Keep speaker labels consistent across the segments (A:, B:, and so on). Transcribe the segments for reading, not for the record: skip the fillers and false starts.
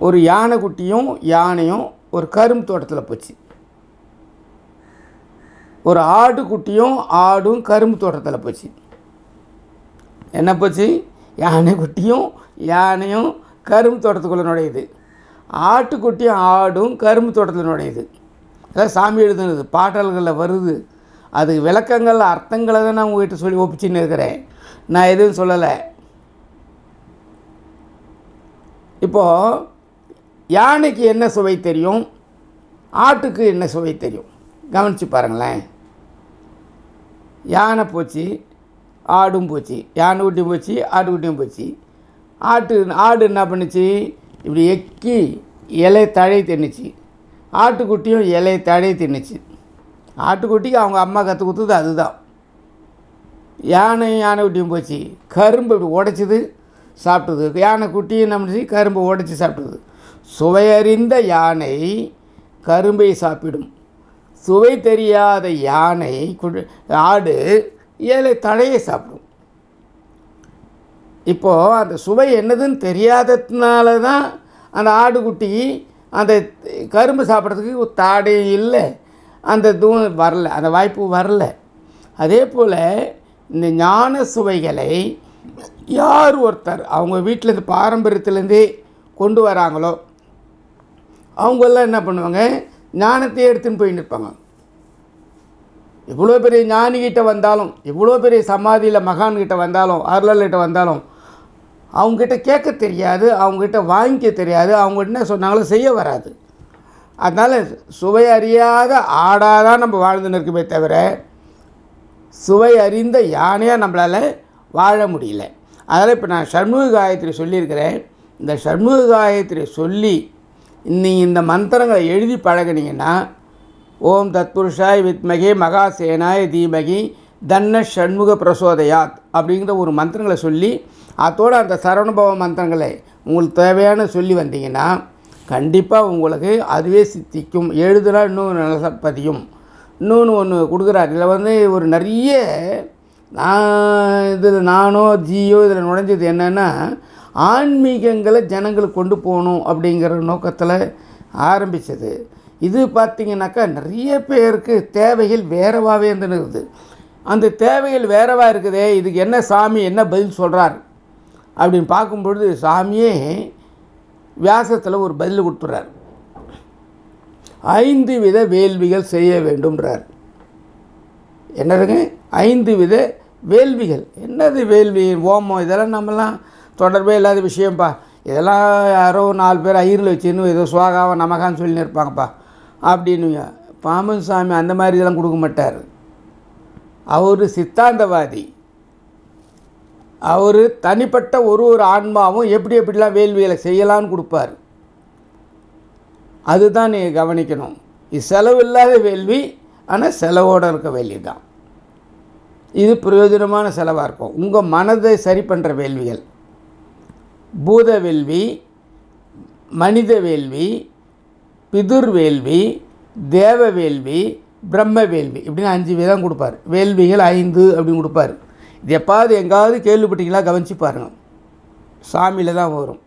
A: ஒரு யானைக்குட்டியும் யானையும் ஒரு கரும்பு தோட்டத்தில் போச்சு. ஒரு ஆடுக்குட்டியும் ஆடும் கரும்பு தோட்டத்தில் போச்சு. என்ன போச்சு? யானைக்குட்டியும் யானையும் கரும்பு தோட்டத்துக்குள்ளே நுழையுது. ஆட்டுக்குட்டியும் ஆடும் கரும்பு தோட்டத்தில் நுழையுது. அதான் சாமி எழுதுனது, பாடல்களில் வருது. அது விளக்கங்கள் அர்த்தங்களை தான் நான் உங்கள்கிட்ட சொல்லி ஒப்பிச்சின்னு இருக்கிறேன். நான் எதுவும் சொல்லலை. இப்போது யானைக்கு என்ன சுவை தெரியும், ஆட்டுக்கு என்ன சுவை தெரியும்? கவனித்து பாருங்களேன். யானை போச்சு, ஆடும் போச்சு. யானை குட்டியும் போச்சு, ஆட்டுக்குட்டியும் போச்சு. ஆடு என்ன பண்ணுச்சு? இப்படி எக்கி இலை தழை தின்னுச்சு. ஆட்டுக்குட்டியும் இலை தழை தின்னுச்சு. ஆட்டுக்குட்டிக்கு அவங்க அம்மா கற்றுக் கொடுத்தது அதுதான். யானை குட்டியும் போச்சு, கரும்பு இப்படி உடைச்சிது, சாப்பிட்டது. யானை குட்டி என்ன பண்ணுச்சு? கரும்பை உடைச்சி சாப்பிட்டது. சுவையறிந்த யானை கரும்பை சாப்பிடும். சுவை தெரியாத யானை ஆடு இலை தழையை சாப்பிடும். இப்போது அந்த சுவை என்னதுன்னு தெரியாததுனால தான் அந்த ஆடுக்குட்டி அந்த கரும்பு சாப்பிட்றதுக்கு தாடையும் இல்லை, அந்த இதுவும் வரல, அந்த வாய்ப்பு வரல. அதே போல் இந்த ஞான சுவைகளை யார் ஒருத்தர் அவங்க வீட்டில் இந்த பாரம்பரியத்துலேருந்தே கொண்டு வராங்களோ அவங்கெல்லாம் என்ன பண்ணுவாங்க? ஞானத்தையே எடுத்துன்னு போய் நிற்பாங்க. எவ்வளோ பெரிய ஞானிகிட்ட வந்தாலும், எவ்வளோ பெரிய சமாதியில் மகான்கிட்ட வந்தாலும், அருளர்கிட்ட வந்தாலும் அவங்ககிட்ட கேட்க தெரியாது, அவங்ககிட்ட வாங்கிக்க தெரியாது, அவங்க என்ன சொன்னாங்களோ செய்ய வராது. அதனால் சுவை அறியாத ஆடாக தான் நம்ம வாழ்ந்துன்னு இருக்குமே தவிர சுவை அறிந்த யானையாக நம்மளால் வாழ முடியல. அதனால் இப்போ நான் ஷண்முக காயத்ரி சொல்லியிருக்கிறேன். இந்த ஷண்முக காயத்ரி சொல்லி நீங்கள் இந்த மந்திரங்களை எழுதி பழகினீங்கன்னா, ஓம் தத்புருஷாய் வித்மகே மகாசேனாய தீமகி தன்ன ஷண்முக பிரசோதயாத் அப்படிங்கிற ஒரு மந்திரங்களை சொல்லி அதோடு அந்த சரவணபவ மந்திரங்களை உங்களுக்கு தேவையான சொல்லி வந்தீங்கன்னா கண்டிப்பாக உங்களுக்கு அதுவே சித்திக்கும். எழுதுனா இன்னும் நல்ல பதியும். இன்னொன்று ஒன்று கொடுக்குறாரு. இதில் ஒரு நிறைய நானோ ஜியோ இதில் நுழைஞ்சது என்னென்னா, ஆன்மீகங்களை ஜனங்களுக்கு கொண்டு போகணும் அப்படிங்கிற நோக்கத்தில் ஆரம்பித்தது. இது பார்த்திங்கனாக்கா நிறைய பேருக்கு தேவைகள் வேறவாகவே இருந்துருக்குது. அந்த தேவைகள் வேறவா இருக்குதே, இதுக்கு என்ன சாமி என்ன பதில் சொல்கிறார் அப்படின்னு பார்க்கும்பொழுது சாமியே வியாசத்தில் ஒரு பதில் கொடுத்துட்றார். 5 வித வேள்விகள் செய்ய வேண்டும்ன்றார். என்னதுங்க? 5 வித வேள்விகள். என்னது வேள்வி? ஓமம் இதெல்லாம் நம்மலாம் தொடர்பே இல்லாத விஷயம்ப்பா. இதெல்லாம் யாரோ 4 பேர் ஐயரில் வச்சுன்னு ஏதோ சுவாகாவை நமகான்னு சொல்லின்னு இருப்பாங்கப்பா அப்படின்னுங்க. பாமன் சாமி அந்த மாதிரி இதெல்லாம் கொடுக்க மாட்டார். அவர் சித்தாந்தவாதி. அவர் தனிப்பட்ட ஒரு ஆன்மாவும் எப்படி எப்படிலாம் வேள்விகளை செய்யலான்னு கொடுப்பார். அதுதான் நீங்கள் கவனிக்கணும். இது செலவு இல்லாத வேள்வி, ஆனால் செலவோடு இருக்க வேள்வி தான். இது பிரயோஜனமான செலவாக இருக்கும். உங்கள் மனதை சரி பண்ணுற வேள்விகள் பூத வேள்வி, மனித வேள்வி, பிதுர் வேள்வி, தேவ வேள்வி, பிரம்ம வேள்வி இப்படின்னு 5 விதம் கொடுப்பார். வேள்விகள் 5 அப்படின்னு கொடுப்பார். இது எப்பாவது எங்காவது கேள்விப்பட்டீங்களா? கவனித்து பாருங்கள். சாமியில் தான் வரும்.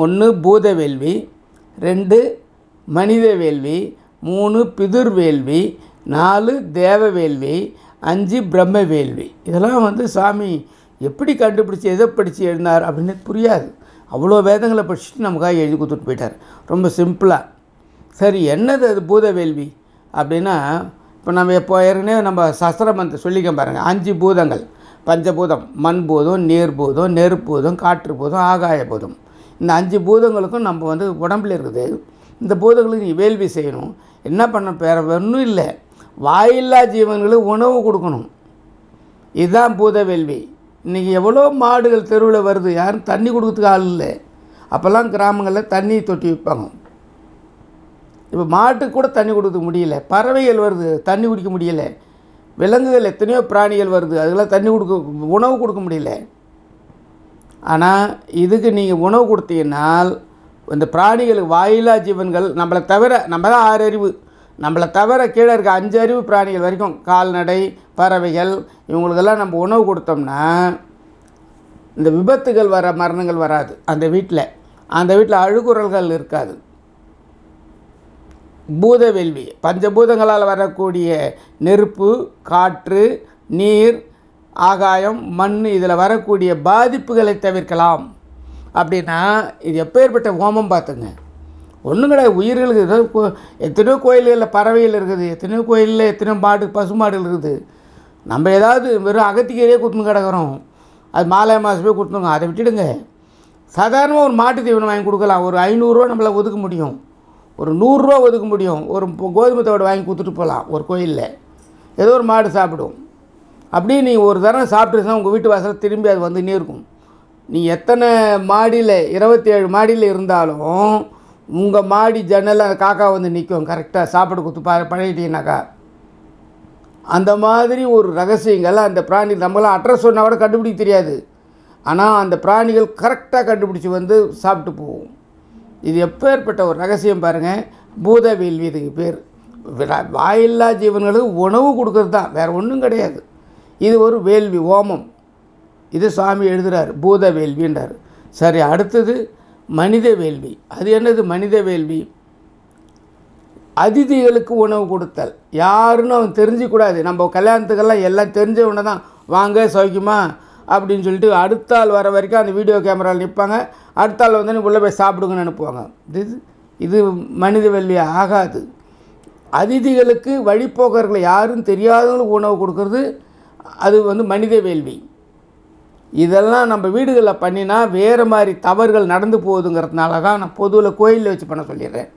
A: 1 பூத வேள்வி, 2 மனித வேள்வி, 3 பிதுர் வேள்வி, 4 தேவ வேள்வி, 5 பிரம்ம வேள்வி. இதெல்லாம் சாமி எப்படி கண்டுபிடிச்சி எதை படித்து எழுதினார் அப்படின்னு புரியாது. அவ்வளோ வேதங்களை படிச்சுட்டு நமக்காக எழுதி கொடுத்துட்டு போயிட்டார் ரொம்ப சிம்பிளாக. சரி, என்னது அது பூத வேள்வி அப்படின்னா, இப்போ நம்ம எப்போ ஏற்கனவே நம்ம சஸ்திரமந்தை சொல்லிக்க பாருங்கள். 5 பூதங்கள், பஞ்சபூதம், மண் பூதம், நீர் பூதம், நெருப்பு பூதம், காற்று பூதம், ஆகாய பூதம். இந்த 5 பூதங்களுக்கும் நம்ம உடம்புல இருக்குது. இந்த பூதங்களுக்கு நீ வேள்வி செய்யணும். என்ன பண்ண வேறு ஒன்றும் இல்லை, வாயில்லா ஜீவன்களுக்கு உணவு கொடுக்கணும். இதுதான் பூத வேள்வி. இன்றைக்கி எவ்வளோ மாடுகள் தெருவில் வருது, யாரும் தண்ணி கொடுக்கறதுக்கு ஆள் இல்லை. அப்போல்லாம் கிராமங்களில் தண்ணி தொட்டி வைப்பாங்க. இப்போ மாட்டுக்கு கூட தண்ணி கொடுக்க முடியல. பறவைகள் வருது, தண்ணி குடிக்க முடியல. விலங்குகள் எத்தனையோ பிராணிகள் வருது, அதெல்லாம் தண்ணி உணவு கொடுக்க முடியல. ஆனால் இதுக்கு நீங்கள் உணவு கொடுத்தீங்கன்னால் இந்த பிராணிகளுக்கு வாயிலா ஜீவன்கள் நம்மளை தவிர, நம்ம தான் 6 அறிவு, நம்மளை தவிர கீழே இருக்க 5 அறிவு பிராணிகள் வரைக்கும், கால்நடை, பறவைகள், இவங்களுக்கெல்லாம் நம்ம உணவு கொடுத்தோம்னா இந்த விபத்துகள் மரணங்கள் வராது அந்த வீட்டில். அந்த வீட்டில் அழுகுரல்கள் இருக்காது. பூத வேள்வி, பஞ்சபூதங்களால் வரக்கூடிய நெருப்பு, காற்று, நீர், ஆகாயம், மண், இதில் வரக்கூடிய பாதிப்புகளை தவிர்க்கலாம். அப்படின்னா இது எப்பேற்பட்ட ஹோமம் பார்த்துங்க. ஒன்றும் கிடையாது. உயிர்களுக்கு ஏதோ எத்தனையோ கோயில்களில் பறவைகள் இருக்குது, எத்தனையோ கோயிலில் எத்தனையோ மாடு, பசு மாடுகள் இருக்குது. நம்ம ஏதாவது வெறும் அகத்திக்கீரையே கொடுத்துன்னு கிடக்கிறோம், அது மாலை மாதமே கொடுத்துருங்க. அதை விட்டுடுங்க. சாதாரணமாக ஒரு மாட்டு தீவனம் வாங்கி கொடுக்கலாம். ஒரு 500 ரூபா நம்மளால் ஒதுக்க முடியும், ஒரு 100 ரூபா ஒதுக்க முடியும். ஒரு கோதுமை தவிடு வாங்கி கொடுத்துட்டு போகலாம். ஒரு கோயிலில் ஏதோ ஒரு மாடு சாப்பிடும். அப்படியே நீங்கள் ஒரு தரம் சாப்பிட்டுருந்தா உங்கள் வீட்டு வாசல் திரும்பி அது வந்துன்னே இருக்கும். நீ எத்தனை மாடியில் 27 மாடியில் இருந்தாலும் உங்கள் மாடி ஜன்னலில் அந்த காக்கா வந்து நிற்கும். கரெக்டாக சாப்பாடு கொடுத்து பழகிட்டீங்கன்னாக்கா. அந்த மாதிரி ஒரு ரகசியங்கள் அந்த பிராணி நம்மளாம் அட்ரஸ் சொன்னால் கூட கண்டுபிடிக்க தெரியாது. ஆனால் அந்த பிராணிகள் கரெக்டாக கண்டுபிடிச்சி வந்து சாப்பிட்டு போகும். இது எப்பேற்பட்ட ஒரு ரகசியம் பாருங்கள். பூத வேள்வி இதுக்கு பேர். வாயில்லா ஜீவன்களுக்கு உணவு கொடுக்கறது தான், வேறு ஒன்றும் கிடையாது. இது ஒரு வேள்வி, ஹோமம். இது சுவாமி எழுதுகிறார், பூத வேள்வின்றார். சரி, அடுத்தது மனித வேள்வி. அது என்னது மனித வேள்வி? அதிதிகளுக்கு உணவு கொடுத்தல். யாருன்னு அவன் தெரிஞ்சிக்கூடாது. நம்ம கல்யாணத்துக்கெல்லாம் எல்லாம் தெரிஞ்சவனை தான் வாங்க சௌக்கியமா அப்படின்னு சொல்லிட்டு அடுத்த ஆள் வர வரைக்கும் அந்த வீடியோ கேமராவில் நிற்பாங்க. அடுத்த ஆள் வந்து உள்ளே போய் சாப்பிடுங்கன்னு அனுப்புவாங்க. இது மனித வேள்வி ஆகாது. அதிதிகளுக்கு வழிபோக்கர்களை யாரும் தெரியாதவங்களுக்கு உணவு கொடுக்கறது அது வந்து மனித வேள்வி. இதெல்லாம் நம்ம வீடுகளில் பண்ணினா வேறு மாதிரி தவறுகள் நடந்து போகுதுங்கிறதுனால தான் நான் பொதுவில் கோயிலில் வச்சு பண்ண சொல்லிடுறேன்.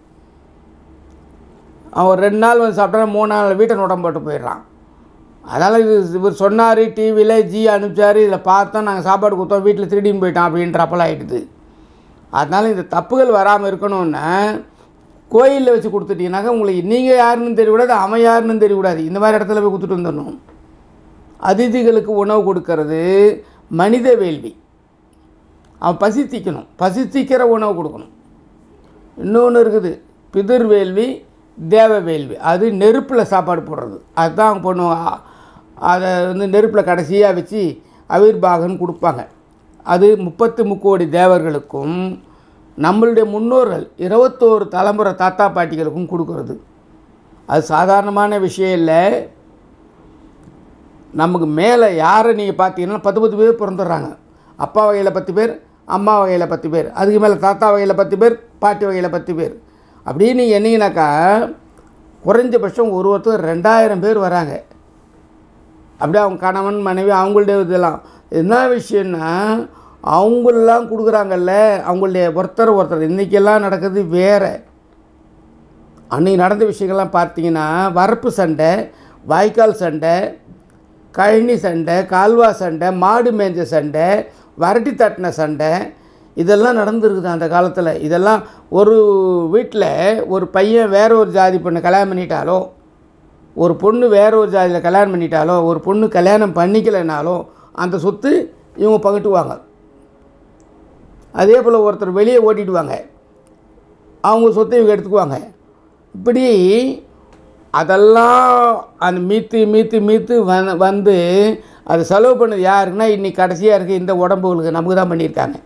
A: அவன் 2 நாள் வந்து சாப்பிட்டா 3 நாள் வீட்டை நுடம் போட்டு போயிடுறான். அதனால் இது இவர் சொன்னார், டிவியில் அனுப்பிச்சார், இதில் பார்த்தா நாங்கள் சாப்பாடு கொடுத்தோம், வீட்டில் திருடின்னு போயிட்டான் அப்படின்றப்பெல்லாம் ஆகிடுது. அதனால் இந்த தப்புகள் வராமல் இருக்கணும்னா கோயிலில் வச்சு கொடுத்துட்டீங்கன்னாக்கா உங்களுக்கு நீங்கள் யாருன்னு தெரியக்கூடாது, அவன் யாருன்னு தெரியக்கூடாது. இந்த மாதிரி இடத்துல போய் கொடுத்துட்டு வந்துடணும். அதிதிகளுக்கு உணவு கொடுக்கறது மனித வேள்வி. அவன் பசித்திக்கணும், பசித்திக்கிற உணவு கொடுக்கணும். இன்னொன்று இருக்குது பிதிர் வேள்வி, தேவ வேள்வி. அது நெருப்பில் சாப்பாடு போடுறது. அதுதான் அவங்க பண்ணுவாங்க. அதை வந்து நெருப்பில் கடைசியாக வச்சு அவிர்பாகன்னு கொடுப்பாங்க. அது 33 கோடி தேவர்களுக்கும் நம்மளுடைய முன்னோர்கள் 21 தலைமுறை தாத்தா பாட்டிகளுக்கும் கொடுக்கறது. அது சாதாரணமான விஷயம் இல்லை. நமக்கு மேலே யாரை நீங்கள் பார்த்தீங்கன்னா 10 பேர் பிறந்துடுறாங்க. அப்பா வகையில் 10 பேர், அம்மா வகையில் 10 பேர், அதுக்கு மேலே தாத்தா வகையில் 10 பேர், பாட்டி வகையில் 10 பேர். அப்படியே நீங்கள் என்னங்கனாக்கா குறைஞ்சபட்சம் ஒருத்தர் 2000 பேர் வராங்க. அப்படியே அவங்க கணவன் மனைவி அவங்களுடைய இதெல்லாம் என்ன விஷயம்னா அவங்களெலாம் கொடுக்குறாங்கல்ல, அவங்களுடைய ஒருத்தர் இன்றைக்கெல்லாம் நடக்குது வேறு. அன்றைக்கி நடந்த விஷயங்கள்லாம் பார்த்தீங்கன்னா வரப்பு சண்டை, வாய்க்கால் சண்டை, கழனி சண்டை, கால்வா சண்டை, மாடு மேய்ஞ்ச சண்டை, வரட்டி தட்டின சண்டை, இதெல்லாம் நடந்துருக்குது அந்த காலத்தில். இதெல்லாம் ஒரு வீட்டில் ஒரு பையன் வேற ஒரு ஜாதி பொண்ணை கல்யாணம் பண்ணிட்டாலோ, ஒரு பொண்ணு வேற ஒரு ஜாதியில் கல்யாணம் பண்ணிட்டாலோ, ஒரு பொண்ணு கல்யாணம் பண்ணிக்கலைனாலோ அந்த சொத்து இவங்க பகிட்டுவாங்க. அதே போல் ஒருத்தர் வெளியே ஓட்டிடுவாங்க, அவங்க சொத்தை இவங்க எடுத்துக்குவாங்க. இப்படி அதெல்லாம் அந்த மீத்து வந்து அது செலவு பண்ணது யாருக்குன்னா இன்றைக்கி கடைசியாக இருக்குது இந்த உடம்புகளுக்கு நமக்கு தான் பண்ணியிருக்காங்க.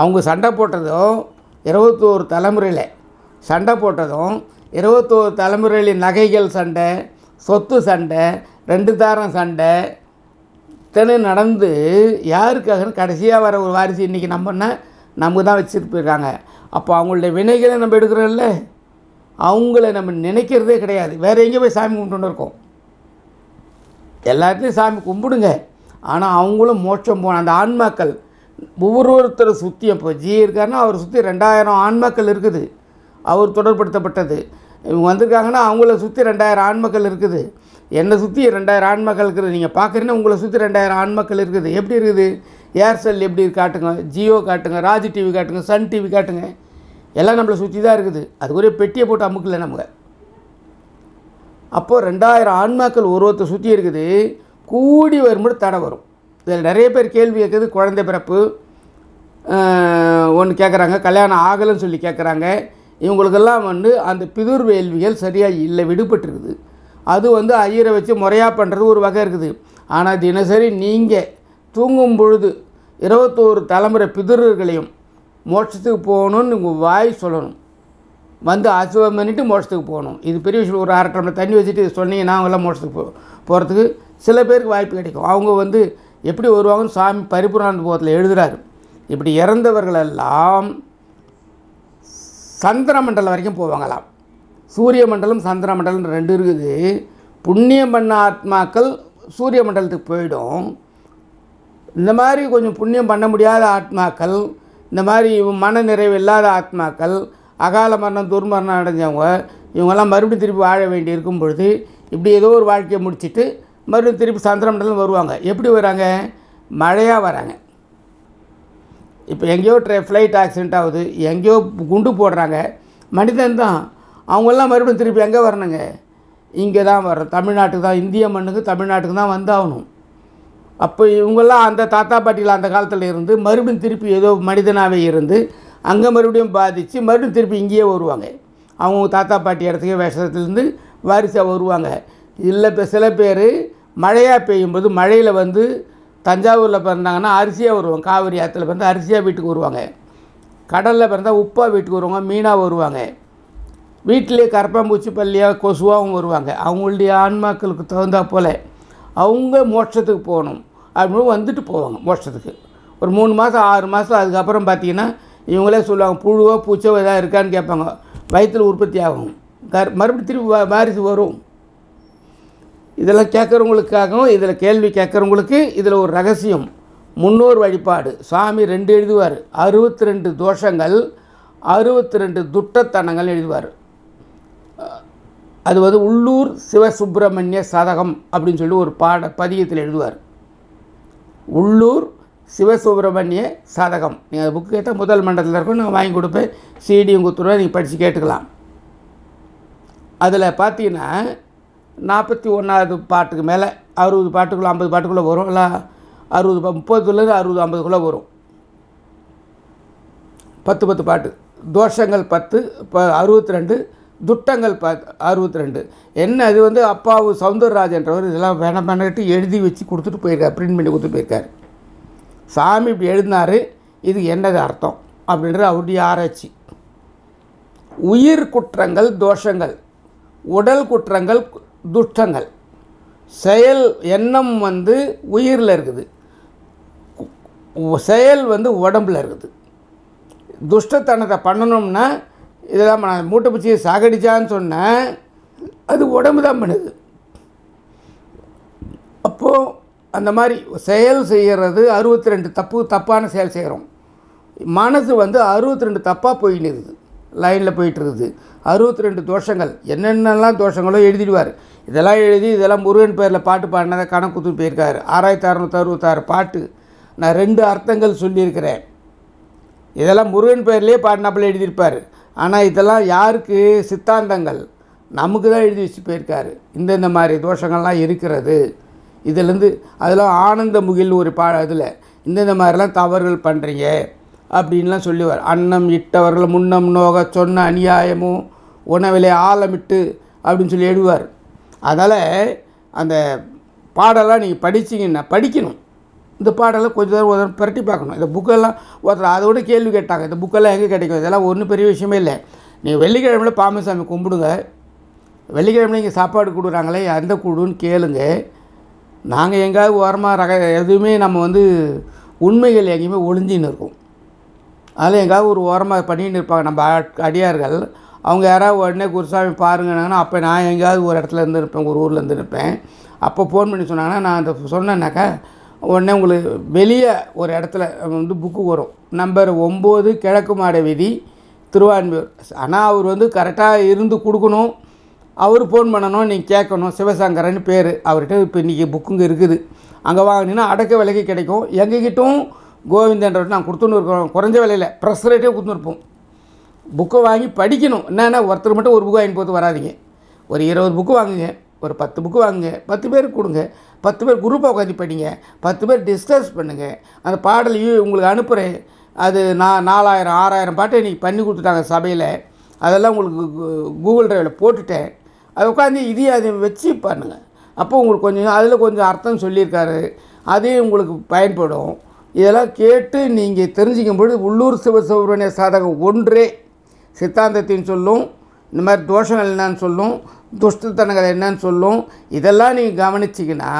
A: அவங்க சண்டை போட்டதும் 21 தலைமுறையில் சண்டை போட்டதும் 21 தலைமுறையில் நகைகள் சண்டை, சொத்து சண்டை, 2 தாரம் சண்டை இத்தனை நடந்து யாருக்காகன்னு கடைசியாக வர ஒரு வாரிசு இன்றைக்கி நம்மன்னா நமக்கு தான் வச்சுட்டு போயிருக்காங்க. அப்போ அவங்களுடைய வினைகளை நம்ம எடுக்கிறோம்ல, அவங்கள நம்ம நினைக்கிறதே கிடையாது. வேறு எங்கே போய் சாமி கும்பிட்டுன்னு இருக்கோம். எல்லாத்தையும் சாமி கும்பிடுங்க, ஆனால் அவங்களும் மோட்சம் போன அந்த ஆன்மாக்கள் ஒவ்வொருத்தரை சுற்றி இப்போ ஜி இருக்காருன்னா அவர் சுற்றி 2000 ஆன்மாக்கள் இருக்குது. அவர் தொடர்படுத்தப்பட்டது. இவங்க வந்திருக்காங்கன்னா அவங்கள சுற்றி 2000 ஆன்மாக்கள் இருக்குது. என்னை சுற்றி 2000 ஆன்மாக்கள் இருக்குது. நீங்கள் பார்க்குறீங்கன்னா உங்களை சுற்றி 2000 ஆன்மாக்கள் இருக்குது. எப்படி இருக்குது? ஏர்செல் எப்படி காட்டுங்க, ஜியோ காட்டுங்க, ராஜ் டிவி காட்டுங்க, சன் டிவி காட்டுங்க, எல்லாம் நம்மளை சுற்றி தான் இருக்குது. அது ஒரே பெட்டியை போட்டு அமுக்கல நமக்கு. அப்போது 2000 ஆன்மாக்கள் ஒருத்தர் சுற்றி இருக்குது. கூடி வரும்போது தடை வரும். இதில் நிறைய பேர் கேள்வி கேட்குது. குழந்தை பிறப்பு ஒன்று கேட்குறாங்க, கல்யாணம் ஆகலைன்னு சொல்லி கேட்குறாங்க. இவங்களுக்கெல்லாம் அந்த பிதுர் வேள்விகள் சரியாக இல்லை, விடுபட்டுருக்குது. அது ஐயரை வச்சு முறையாக பண்ணுறது ஒரு வகை இருக்குது. ஆனால் தினசரி நீங்கள் தூங்கும் பொழுது 21 தலைமுறை பிதுர்களையும் மோட்சத்துக்கு போகணுன்னு உங்கள் வாய் சொல்லணும். வந்து ஆசீர்வாதம் பண்ணிவிட்டு மோட்சத்துக்கு போகணும். இது பெரிய விஷயம். ஒரு 1/2 டம்ளர் தண்ணி வச்சுட்டு சொன்னீங்கன்னா அவங்களாம் மோட்சத்துக்கு போகிறதுக்கு சில பேருக்கு வாய்ப்பு கிடைக்கும். அவங்க வந்து எப்படி வருவாங்கன்னு சாமி பரிபூர்ணானுபவத்தில் எழுதுகிறாரு. இப்படி இறந்தவர்களெல்லாம் சந்திர மண்டலம் வரைக்கும் போவாங்களாம். சூரிய மண்டலம் சந்திர மண்டலம் 2 இருக்குது. புண்ணியம் பண்ண ஆத்மாக்கள் சூரிய மண்டலத்துக்கு போயிடும். இந்த மாதிரி கொஞ்சம் புண்ணியம் பண்ண முடியாத ஆத்மாக்கள், இந்த மாதிரி மன நிறைவு இல்லாத ஆத்மாக்கள், அகால மரணம் துர்மரணம் அடைஞ்சவங்க, இவங்கெல்லாம் மறுபடியும் திருப்பி வாழ வேண்டி இருக்கும் பொழுது இப்படி ஏதோ ஒரு வாழ்க்கையை முடிச்சுட்டு மறுபடியும் திருப்பி சந்திர மண்டலம் வருவாங்க. எப்படி வராங்க? மழையாக வராங்க. இப்போ எங்கேயோ ஃப்ளைட் ஆக்சிடெண்ட் ஆகுது, எங்கேயோ குண்டு போடுறாங்க, மனிதன் தான். அவங்கெல்லாம் மறுபடியும் திருப்பி எங்கே வரணுங்க? இங்கே தான் வரணும். தமிழ்நாட்டுக்கு தான், இந்திய மண்ணுக்கு தமிழ்நாட்டுக்கு தான் வந்தாகணும். அப்போ இவங்கெல்லாம் அந்த தாத்தா பாட்டிகள் அந்த காலத்தில் இருந்து மறுபடியும் திருப்பி ஏதோ மனிதனாகவே இருந்து அங்கே மறுபடியும் பாதித்து மறுபடியும் திருப்பி இங்கேயே வருவாங்க. அவங்க தாத்தா பாட்டி இடத்துக்கே விஷத்துலேருந்து வாரிசாக வருவாங்க. இல்லை இப்போ சில பேர் மழையாக பெய்யும்போது மழையில் வந்து தஞ்சாவூரில் பிறந்தாங்கன்னா அரிசியாக வருவாங்க. காவிரி ஆற்றுல பிறந்தால் அரிசியாக வீட்டுக்கு வருவாங்க. கடலில் பிறந்தால் உப்பாக வீட்டுக்கு வருவாங்க, மீனாக வருவாங்க. வீட்டிலே கரப்பாம்பூச்சி பள்ளியாக கொசுவாகவும் வருவாங்க. அவங்களுடைய ஆன்மாக்களுக்கு தகுந்தா போல் அவங்க மோட்சத்துக்கு போகணும் அப்படின்னு வந்துட்டு போவாங்க மோட்சத்துக்கு. ஒரு 3 மாதம் 6 மாதம் அதுக்கப்புறம் பார்த்திங்கன்னா இவங்களே சொல்லுவாங்க, புழுவோ பூச்சோ எதாவது இருக்கான்னு கேட்பாங்க. வயிற்றில் உற்பத்தி ஆகும், மறுபடியும் திருப்பி வாரிசு வரும். இதெல்லாம் கேட்குறவங்களுக்காகவும் இதில் கேள்வி கேட்குறவங்களுக்கு இதில் ஒரு ரகசியம். முன்னோர் வழிபாடு சாமி 2 எழுதுவார். 62 தோஷங்கள் 62 துட்டத்தனங்கள் எழுதுவார். அது வந்து உள்ளூர் சிவசுப்பிரமணிய சதகம் அப்படின்னு சொல்லி ஒரு பதிகத்தில் எழுதுவார். உள்ளூர் சிவசுப்பிரமணிய சதகம். நீங்கள் அந்த புக்கு கேட்டால் முதல் மண்டலத்தில் இருக்கும், நான் வாங்கி கொடுப்பேன், சிடியும் கொடுத்துருவேன், நீங்கள் படித்து கேட்டுக்கலாம். அதில் பார்த்தீங்கன்னா 41வது பாட்டுக்கு மேலே 60 பாட்டுக்குள்ளே 50 பாட்டுக்குள்ளே வரும். இல்லை 30 60 50குள்ளே வரும். 10 பாட்டு. தோஷங்கள் 10, 62 துட்டங்கள் 62. என்ன அது வந்து அப்பாவு சௌந்தரராஜன்றவர் இதெல்லாம் வேணாட்டு எழுதி வச்சு கொடுத்துட்டு போயிருக்கார், பிரிண்ட் பண்ணி கொடுத்துட்டு போயிருக்கார். சாமி இப்படி எழுதினார், இது என்னது அர்த்தம் அப்படின்றது அவருடைய ஆராய்ச்சி. உயிர் குற்றங்கள் தோஷங்கள், உடல் குற்றங்கள் துஷ்டங்கள். செயல் எண்ணம் வந்து உயிரில் இருக்குது, செயல் வந்து உடம்பில் இருக்குது. துஷ்டத்தனத்தை பண்ணணும்னா இதெல்லாம் நான் மூட்டை பிடிச்சி சாகடிச்சான்னு சொன்னேன், அது உடம்பு தான் பண்ணுது. அப்போது அந்த மாதிரி செயல் செய்கிறது 62 தப்பான செயல் செய்கிறோம். மனசு வந்து 62 தப்பாக போயின்னு இருக்குது, லைனில் போயிட்டுருக்குது. 62 தோஷங்கள், என்னென்னலாம் தோஷங்களோ எழுதிடுவார். இதெல்லாம் எழுதி இதெல்லாம் முருகன் பேரில் பாட்டு பாடினதை கணக்கு கொடுத்துட்டு போயிருக்காரு. 6666 பாட்டு. நான் 2 அர்த்தங்கள் சொல்லியிருக்கிறேன். இதெல்லாம் முருகன் பேர்லேயே பாடினாப்பில் எழுதியிருப்பார். ஆனால் இதெல்லாம் யாருக்கு? சித்தாந்தங்கள். நமக்கு தான் எழுதி வச்சு போயிருக்காரு. இந்த மாதிரி தோஷங்கள்லாம் இருக்கிறது. இதிலேருந்து அதெல்லாம் ஆனந்த முகில் ஒரு இதில் இந்த மாதிரிலாம் தவறுகள் பண்ணுறீங்க அப்படின்லாம் சொல்லுவார். அன்னம் இட்டவர்கள் முன்னம் நோக சொன்ன அநியாயமும் உணவிலே ஆழமிட்டு அப்படின்னு சொல்லி எழுதுவார். அதனால் அந்த பாடலாம் நீங்கள் படிச்சிங்கன்னா படிக்கணும். இந்த பாடலாம் கொஞ்சம் நேரம் புரட்டி பார்க்கணும். இந்த புக்கெல்லாம் ஒருத்தர் அதோட கேள்வி கேட்டாங்க, இந்த புக்கெல்லாம் எங்கே கிடைக்கும்? இதெல்லாம் ஒன்றும் பெரிய விஷயமே இல்லை. நீங்கள் வெள்ளிக்கிழமையில் பாம்பசாமி கும்பிடுங்க. வெள்ளிக்கிழமை இங்கே சாப்பாடு கொடுக்குறாங்களே அந்த கூடுன்னு கேளுங்க. நாங்கள் எங்கேயாவது ஓரமாக எதுவுமே நம்ம வந்து உண்மைகள் எங்கேயுமே ஒளிஞ்சின்னு இருக்கும். அதில் எங்கேயாவது ஒரு ஓரமாக பண்ணின்னு இருப்பாங்க நம்ம அடியார்கள். அவங்க யாராவது உடனே குருசாமி பாருங்கன்னா அப்போ நான் எங்கேயாவது ஒரு இடத்துல இருந்து இருப்பேன், ஒரு ஊரில் இருந்து இருப்பேன். அப்போ ஃபோன் பண்ணி சொன்னாங்கன்னா நான் அந்த சொன்னேன்னாக்கா உடனே உங்களுக்கு வெளியே ஒரு இடத்துல வந்து புக்கு வரும். நம்பர் 9 கிழக்கு மாட வீதி திருவான்மியூர். ஆனால் அவர் வந்து கரெக்டாக இருந்து கொடுக்கணும், அவர் ஃபோன் பண்ணணும், நீங்கள் கேட்கணும். சிவசங்கரன் பேர் அவர்கிட்ட. இப்போ இன்றைக்கி புக்குங்க இருக்குது, அங்கே வாங்கினீங்கன்னா அடக்க விலைக்கு கிடைக்கும். எங்ககிட்டும் கோவிந்தன்றவர்கிட்ட நான் கொடுத்துன்னு இருக்கோம், குறைஞ்ச விலையில் ப்ரெஸ் ரேட்டே கொடுத்துருப்போம். புக்கை வாங்கி படிக்கணும். என்னென்னா ஒருத்தர் மட்டும் ஒரு புக்கு வாங்கி போட்டு வராதிங்க. ஒரு 20 புக்கு வாங்குங்க, ஒரு 10 புக்கு வாங்குங்க, 10 பேருக்கு கொடுங்க. 10 பேர் குரூப்பாக உட்காந்து படிங்க, 10 பேர் டிஸ்கஸ் பண்ணுங்கள். அந்த பாடலையும் உங்களுக்கு அனுப்புகிறேன். அது நான் 4000 6000 பாட்டை இன்றைக்கி பண்ணி கொடுத்துட்டாங்க சபையில். அதெல்லாம் உங்களுக்கு கூகுள் ட்ரைவில் போட்டுட்டேன். அதை உட்காந்து இதையும் அதை வச்சு பண்ணுங்கள். அப்போ உங்களுக்கு கொஞ்சம் அதில் கொஞ்சம் அர்த்தம் சொல்லியிருக்காரு, அதையும் உங்களுக்கு பயன்படும். இதெல்லாம் கேட்டு நீங்கள் தெரிஞ்சிக்கும் பொழுது உள்ளூர் சிவசுப்ரமணிய சாதகம் ஒன்றே சித்தாந்தத்தின் சொல்லும், இந்த மாதிரி தோஷங்கள் என்னன்னு சொல்லும், துஷ்டத்தனங்கள் என்னன்னு சொல்லும். இதெல்லாம் நீங்கள் கவனிச்சிங்கன்னா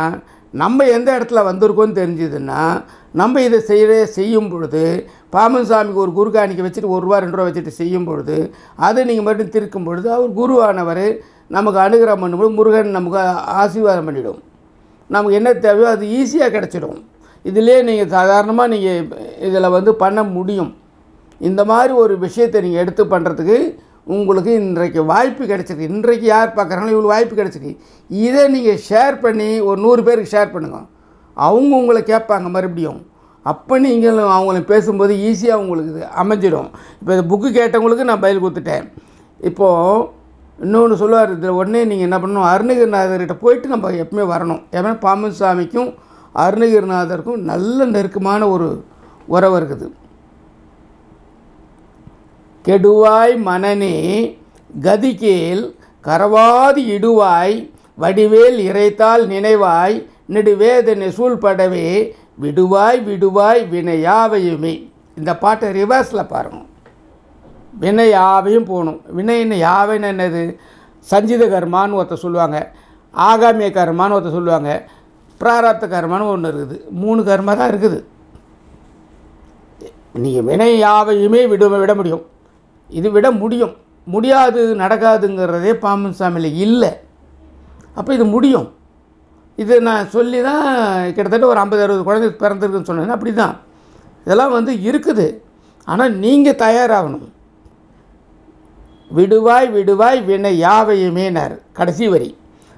A: நம்ம எந்த இடத்துல வந்திருக்கோன்னு தெரிஞ்சுதுன்னா நம்ம இதை செய்யும் பொழுது பாமன் சாமிக்கு ஒரு குரு காணிக்கை வச்சுட்டு ₹1 ₹2 வச்சுட்டு செய்யும் பொழுது அதை நீங்கள் மட்டும் திருக்கும் பொழுது அவர் குருவானவர் நமக்கு அனுகிரகம் பண்ணும்போது முருகன் நமக்கு ஆசீர்வாதம் பண்ணிவிடும். நமக்கு என்ன தேவையோ அது ஈஸியாக கிடச்சிடும். இதிலே நீங்கள் சாதாரணமாக நீங்கள் இதில் பண்ண முடியும். இந்த மாதிரி ஒரு விஷயத்தை நீங்கள் எடுத்து பண்ணுறதுக்கு உங்களுக்கு இன்றைக்கு வாய்ப்பு கிடச்சிருக்கு. இன்றைக்கு யார் பார்க்குறாங்களோ இவ்வளோ வாய்ப்பு கிடச்சிருக்கு. இதை நீங்கள் ஷேர் பண்ணி ஒரு 100 பேருக்கு ஷேர் பண்ணுங்கள். அவங்க உங்களை கேட்பாங்க மறுபடியும். அப்போ நீங்கள் அவங்கள பேசும்போது ஈஸியாக உங்களுக்கு இது அமைஞ்சிடும். இப்போ இந்த புக்கு கேட்டவங்களுக்கு நான் பதில் கொடுத்துட்டேன். இப்போது இன்னொன்று சொல்லுவார், இதில் உடனே நீங்கள் என்ன பண்ணணும், அருணகிரிநாதர்கிட்ட போயிட்டு நம்ம எப்பவுமே வரணும். ஏன்னா பாம்பன் சாமிக்கும் அருணகிரிநாதருக்கும் நல்ல நெருக்கமான ஒரு உறவு இருக்குது. கெடுவாய் மனனே கதிகேல் கரவாதி இடுவாய் வடிவேல் இறைத்தால் நினைவாய் நெடுவேதனை சூழ்படவே விடுவாய் விடுவாய் வினையாவையுமே. இந்த பாட்டை ரிவர்ஸில் பாருங்கள். வினை யாவையும் போகணும். வினைன்னு யாவைன்னு என்னது? சஞ்சித கர்மான்னு ஒருத்தர் சொல்லுவாங்க, ஆகாமிய கர்மான்னு ஒருத்தர் சொல்லுவாங்க, பிராரப்த கர்மான்னு ஒன்று இருக்குது. 3 கர்மா தான் இருக்குது. நீங்கள் வினை யாவையுமே விட முடியும். இது விட முடியும். முடியாது நடக்காதுங்கிறதே பாம்பன் சாமியில் இல்லை. அப்போ இது முடியும். இது நான் சொல்லி தான் கிட்டத்தட்ட ஒரு 50-60 குழந்தை பிறந்திருக்குன்னு சொன்னேன். அப்படி தான் இதெல்லாம் இருக்குது. ஆனால் நீங்கள் தயாராகணும். விடுவாய் விடுவாய் வினை யாவையுமேனார் கடைசி வரி.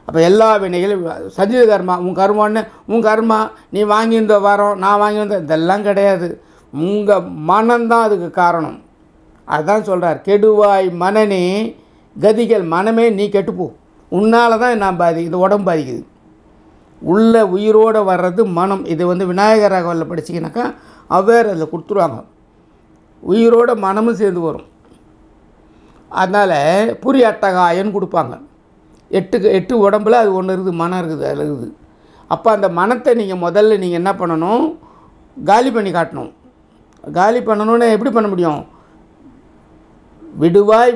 A: அப்போ எல்லா வினைகளும் சஞ்சித கர்மா, உன் கர்மா நீ வாங்கியிருந்த வரோம், நான் வாங்கியிருந்த இதெல்லாம் கிடையாது. உங்கள் மனம்தான் அதுக்கு காரணம். அதுதான் சொல்கிறார், கெடுவாய் மனனே கதிகள். மனமே நீ கெட்டுப்போ. உன்னால் தான் நான் இந்த உடம்பு பாதிக்குது. உள்ள உயிரோடு வர்றது மனம். இது விநாயகர் ராகவலில் படிச்சிங்கனாக்கா அவ்வேறு அதில் கொடுத்துருவாங்க. உயிரோட மனமும் சேர்ந்து வரும். அதனால் புரி அட்டகாயன்னு கொடுப்பாங்க. 8 உடம்பில் அது ஒன்று இருக்குது, மனம் இருக்குது, அதில் இருக்குது. அப்போ அந்த மனத்தை முதல்ல நீங்கள் என்ன பண்ணணும், காலி பண்ணி காட்டணும். காலி பண்ணணுன்னு எப்படி பண்ண முடியும்? விடுவாய்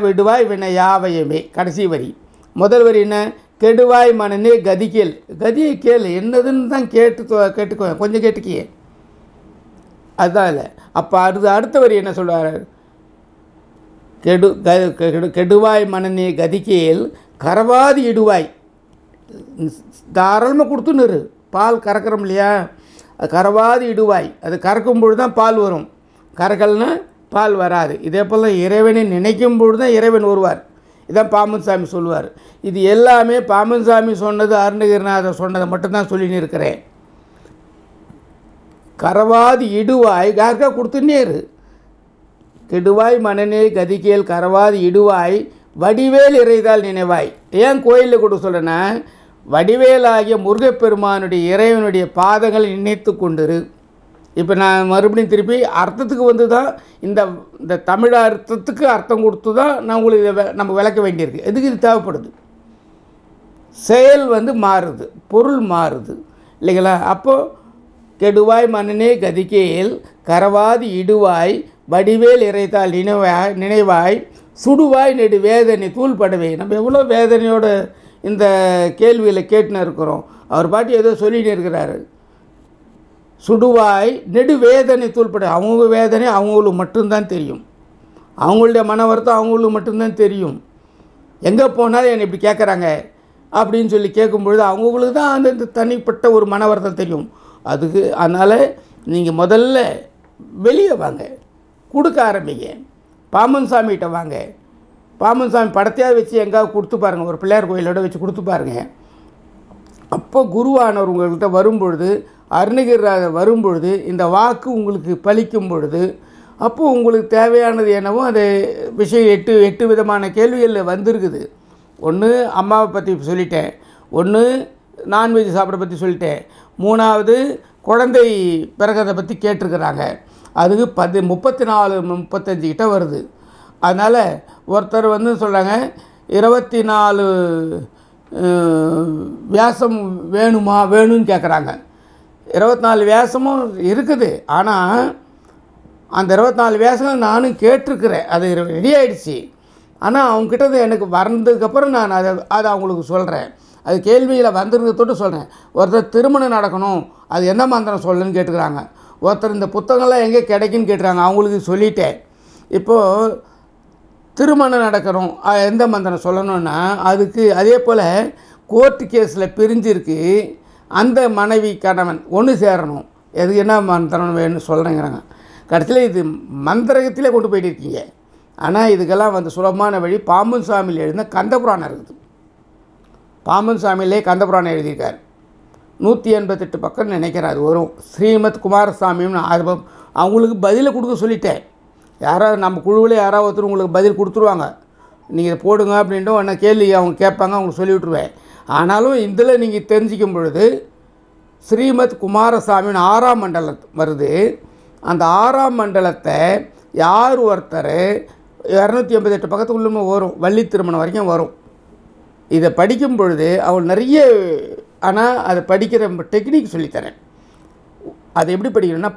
A: விடுவாய் வினையாவையுமே கடைசி வரி. முதல் வரி என்ன? கெடுவாய் மனனே கதிகேல். கதியை கேள், என்னதுன்னு தான் கேட்டுக்கோ, கொஞ்சம் கேட்டுக்கியே, அதுதான் இல்லை. அப்போ அடுத்த வரி என்ன சொல்கிறார்? கெடுவாய் மனனே கதிகேல் கரவாதி இடுவாய். தாராளமாக கொடுத்துன்னு பால் கறக்கிறோம் இல்லையா, அது கரவாதி இடுவாய். அது கறக்கும் பொழுது தான் பால் வரும், கறக்கல்னா பால் வராது. இதே போல் இறைவனை நினைக்கும் பொழுது தான் இறைவன் வருவார். இதான் பாம்பன் சாமி சொல்லுவார். இது எல்லாமே பாம்பன் சாமி சொன்னது, அருணகிரிநாதர் சொன்னதை மட்டும்தான் சொல்லின்னு இருக்கிறேன். கரவாதி இடுவாய் யாருக்கா கொடுத்துன்னே இரு. கெடுவாய் மனனே கதிகேல் கரவாதி இடுவாய் வடிவேல் இறைதால் நினைவாய். ஏன் கோயிலில் கூட சொல்கிறேன்னா, வடிவேலாகிய முருகப்பெருமானுடைய இறைவனுடைய பாதங்களை நினைத்து கொண்டிரு. இப்போ நான் மறுபடியும் திருப்பி அர்த்தத்துக்கு தான் இந்த தமிழ் அர்த்தத்துக்கு அர்த்தம் கொடுத்து தான் நான் உங்களுக்கு இதை நம்ம விளக்க வேண்டியிருக்கு. எதுக்கு இது தேவைப்படுது? செயல் மாறுது, பொருள் மாறுது இல்லைங்களா? அப்போது கெடுவாய் மனனே கதிகேல் கரவாதி இடுவாய் வடிவேல் இறைத்தால் நினைவாய் சுடுவாய் நெடு வேதனை தூள்படவே. நம்ம எவ்வளோ வேதனையோடு இந்த கேள்வியில் கேட்டுன்னு இருக்கிறோம். அவர் பாட்டி ஏதோ சொல்லிட்டு இருக்கிறாரு. சுடுவாய் நெடு வேதனை தூள்பட. அவங்க வேதனை அவங்களுக்கு மட்டும்தான் தெரியும். அவங்களுடைய மன வருத்தம் அவங்களுக்கு மட்டும்தான் தெரியும். எங்கே போனாலும் என்னை இப்படி கேட்குறாங்க அப்படின்னு சொல்லி கேட்கும்பொழுது அவங்களுக்கு தான் அந்த தனிப்பட்ட ஒரு மன வருத்தம் தெரியும். அதுக்கு அதனால் நீங்கள் முதல்ல வெளியே வாங்க, கொடுக்க ஆரம்பிங்க. பாம்பன் சாமிகிட்ட வாங்க. பாம்பன் சாமி படத்தையாக வச்சு எங்காவது கொடுத்து பாருங்கள், ஒரு பிள்ளையார் கோயிலோட வச்சு கொடுத்து பாருங்கள். அப்போ குருவானவர் உங்கள்கிட்ட வரும்பொழுது, அருணகிரிநாதர் வரும்பொழுது, இந்த வாக்கு உங்களுக்கு பலிக்கும் பொழுது, அப்போது உங்களுக்கு தேவையானது என்னவோ அது விஷயம் 8 விதமான கேள்விகளில் வந்திருக்குது. ஒன்று அம்மாவை பற்றி சொல்லிட்டேன், ஒன்று நான்வெஜ் சாப்பிட பற்றி சொல்லிட்டேன், 3வது குழந்தை பிறகுறதை பற்றி கேட்டிருக்கிறாங்க. அதுக்கு 34-35 கிட்ட வருது. அதனால் ஒருத்தர் சொல்கிறாங்க 24 வியாசம் வேணும்னு கேட்குறாங்க. 24 வியாசமும் இருக்குது. ஆனால் அந்த 24 வியாசங்கள் நானும் கேட்டிருக்கிறேன், அது ரெடி ஆகிடுச்சு. ஆனால் அவங்ககிட்ட எனக்கு வந்ததுக்கப்புறம் நான் அதை அவங்களுக்கு சொல்கிறேன். அது கேள்வியில் வந்துருந்ததோடு சொல்கிறேன். ஒருத்தர் திருமணம் நடக்கணும், அது எந்த மந்திரம் சொல்லுன்னு கேட்டுக்கிறாங்க. ஒருத்தர் இந்த புத்தகங்கள்லாம் எங்கே கிடைக்குன்னு கேட்டுறாங்க, அவங்களுக்கு சொல்லிட்டேன். இப்போது திருமணம் நடக்கணும், எந்த மந்திரம் சொல்லணுன்னா அதுக்கு அதே போல் கோர்ட்டு கேஸில் பிரிஞ்சிருக்கு, அந்த மனைவி கணவன் ஒன்று சேரணும், எதுக்கு என்ன மந்திரம் வேணும்னு சொல்கிறேங்கிறாங்க. கடைசியில் இது மந்திரகத்திலே கொண்டு போயிட்டு இருக்கீங்க. ஆனால் இதுக்கெல்லாம் வந்து சுலபமான வழி பாம்பன் சாமியில் எழுதின கந்தபுராணம் இருக்குது. பாம்பன் சாமியிலே கந்தபுராணம் எழுதியிருக்கார். 188 பக்கம் நினைக்கிறேன் அது வரும். ஸ்ரீமத் குமாரசாமின்னு அவங்களுக்கு பதிலை கொடுக்க சொல்லிட்டேன். யாராவது நம்ம குழுவில் யாராவது ஒருத்தர் உங்களுக்கு பதில் கொடுத்துருவாங்க, நீங்கள் போடுங்க அப்படின்ட்டு உடனே கேள்வி அவங்க கேட்பாங்க, அவங்களுக்கு சொல்லி விட்ருவேன். ஆனாலும் இதில் நீங்கள் தெரிஞ்சிக்கும் பொழுது ஸ்ரீமத் குமாரசாமின்னு 6ஆம் மண்டலம் வருது. அந்த 6ஆம் மண்டலத்தை யார் ஒருத்தர் 288 பக்கத்துக்குள்ளே வரும், வள்ளி திருமணம் வரைக்கும் வரும். இதை படிக்கும் பொழுது அவள் நிறைய, ஆனால் அதை படிக்கிற டெக்னிக் சொல்லித்தரேன். அதை எப்படி படிக்கணும்னா,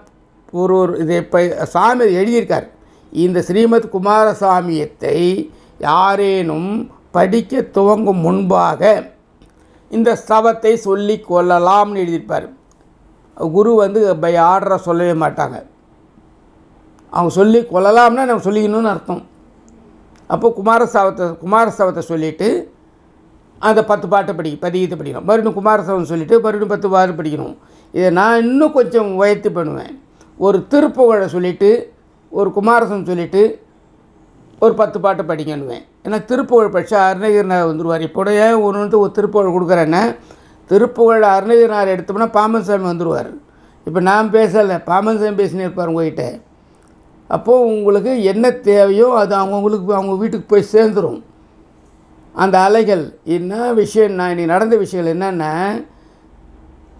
A: ஒரு இதை இப்போ சாமி எழுதியிருக்கார். இந்த ஸ்ரீமத் குமாரசாமியத்தை யாரேனும் படிக்க துவங்கும் முன்பாக இந்த ஸ்தவத்தை சொல்லி கொள்ளலாம்னு எழுதியிருப்பார். குரு வந்து பை ஆர்டரை சொல்லவே மாட்டாங்க. அவங்க சொல்லி கொள்ளலாம்னா நம்ம சொல்லிக்கணும்னு அர்த்தம். அப்போது குமாரஸ்தவத்தை சொல்லிவிட்டு அந்த 10 பாட்டை பதிகத்தை படிக்கணும். மறுபடியும் குமாரஸ்தவம் சொல்லிவிட்டு மறுபடியும் 10 பாட்டு படிக்கணும். இதை நான் இன்னும் கொஞ்சம் உயர்த்தி பண்ணுவேன். ஒரு திருப்புகழை சொல்லிவிட்டு ஒரு குமாரசம் சொல்லிவிட்டு ஒரு 10 பாட்டை படிக்கணுவேன். ஏன்னா திருப்புகழ் படித்தா அருணகிரிநாதர் வந்துடுவார். இப்போ ஒரு திருப்புகழ் கொடுக்குறேன்னா திருப்புகழ் அருணகிரிநாதர் எடுத்தோம்னா பாம்பன் சாமி வந்துடுவார். இப்போ நான் பேசலை, பாம்பன் சாமி பேசினே இருப்பார் உங்கள்கிட்ட. அப்போது உங்களுக்கு என்ன தேவையோ அது அவங்க வீட்டுக்கு போய் சேர்ந்துடும். அந்த அலைகள் என்ன விஷயம், நான் இன்றைக்கி நடந்த விஷயங்கள் என்னென்னா,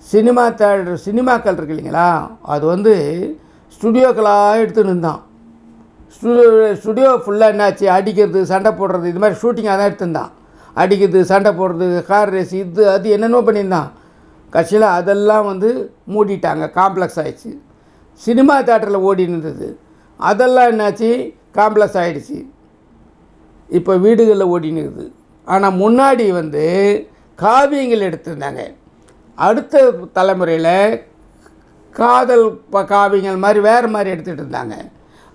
A: சினிமாக்கள் இருக்கு இல்லைங்களா, அது வந்து ஸ்டுடியோக்களாக எடுத்துன்னு இருந்தான். ஸ்டுடியோ ஃபுல்லாக என்னாச்சு, அடிக்கிறது சண்டை போடுறது இது மாதிரி ஷூட்டிங்காக தான் எடுத்துருந்தான். அடிக்கிறது சண்டை போடுறது கார் ரேஸ் இது அது என்னென்னோ பண்ணியிருந்தான். கட்சியில் அதெல்லாம் வந்து மூடிட்டாங்க, காம்ப்ளெக்ஸ் ஆகிடுச்சு. சினிமா தேட்டரில் ஓடி இருந்தது அதெல்லாம் என்னாச்சு, காம்ப்ளெக்ஸ் ஆகிடுச்சு. இப்போ வீடுகளில் ஓடின்னு இருக்குது. ஆனால் முன்னாடி வந்து காவியங்கள் எடுத்திருந்தாங்க. அடுத்த தலைமுறையில் காதல் காவியங்கள் மாதிரி வேறு மாதிரி எடுத்துகிட்டு இருந்தாங்க.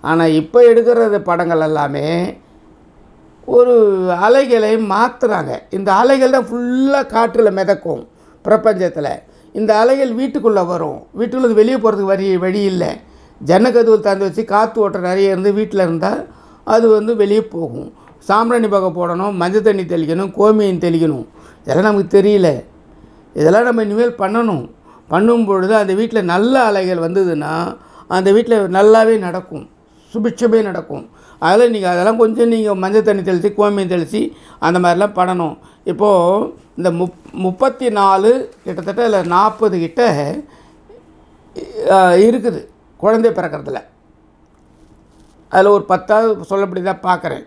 A: ஆனால் இப்போ எடுக்கிறது படங்கள் எல்லாமே ஒரு அலைகளை மாற்றுறாங்க. இந்த அலைகள் தான் ஃபுல்லாக காற்றில் மிதக்கும் பிரபஞ்சத்தில். இந்த அலைகள் வீட்டுக்குள்ளே வரும், வீட்டுக்குள்ளே வெளியே போகிறதுக்கு வழி இல்லை. ஜன்னக்கதவுள் தந்து வச்சு காற்று ஓட்டம் நிறைய இருந்து வீட்டில் இருந்தால் அது வந்து வெளியே போகும். சாம்பிராணி பக்கம் போடணும், மஞ்சள் தண்ணி தெளிக்கணும், கோமியம் தெளிக்கணும், இதெல்லாம் நமக்கு தெரியல. இதெல்லாம் நம்ம இனிமேல் பண்ணும் பொழுது அந்த வீட்டில் நல்ல அலைகள் வந்ததுன்னா அந்த வீட்டில் நல்லாவே நடக்கும், சுபிட்சமே நடக்கும். அதில் நீங்கள் அதெல்லாம் கொஞ்சம் நீங்கள் மஞ்சள் தண்ணி தெளித்து கோமியம் தெளித்து அந்த மாதிரிலாம் பண்ணணும். இப்போது இந்த 34 கிட்டத்தட்ட இல்லை 40 கிட்ட இருக்குது குழந்தை பிறக்கிறதுல. அதில் ஒரு 10 சொல்லப்படி தான் பார்க்குறேன்.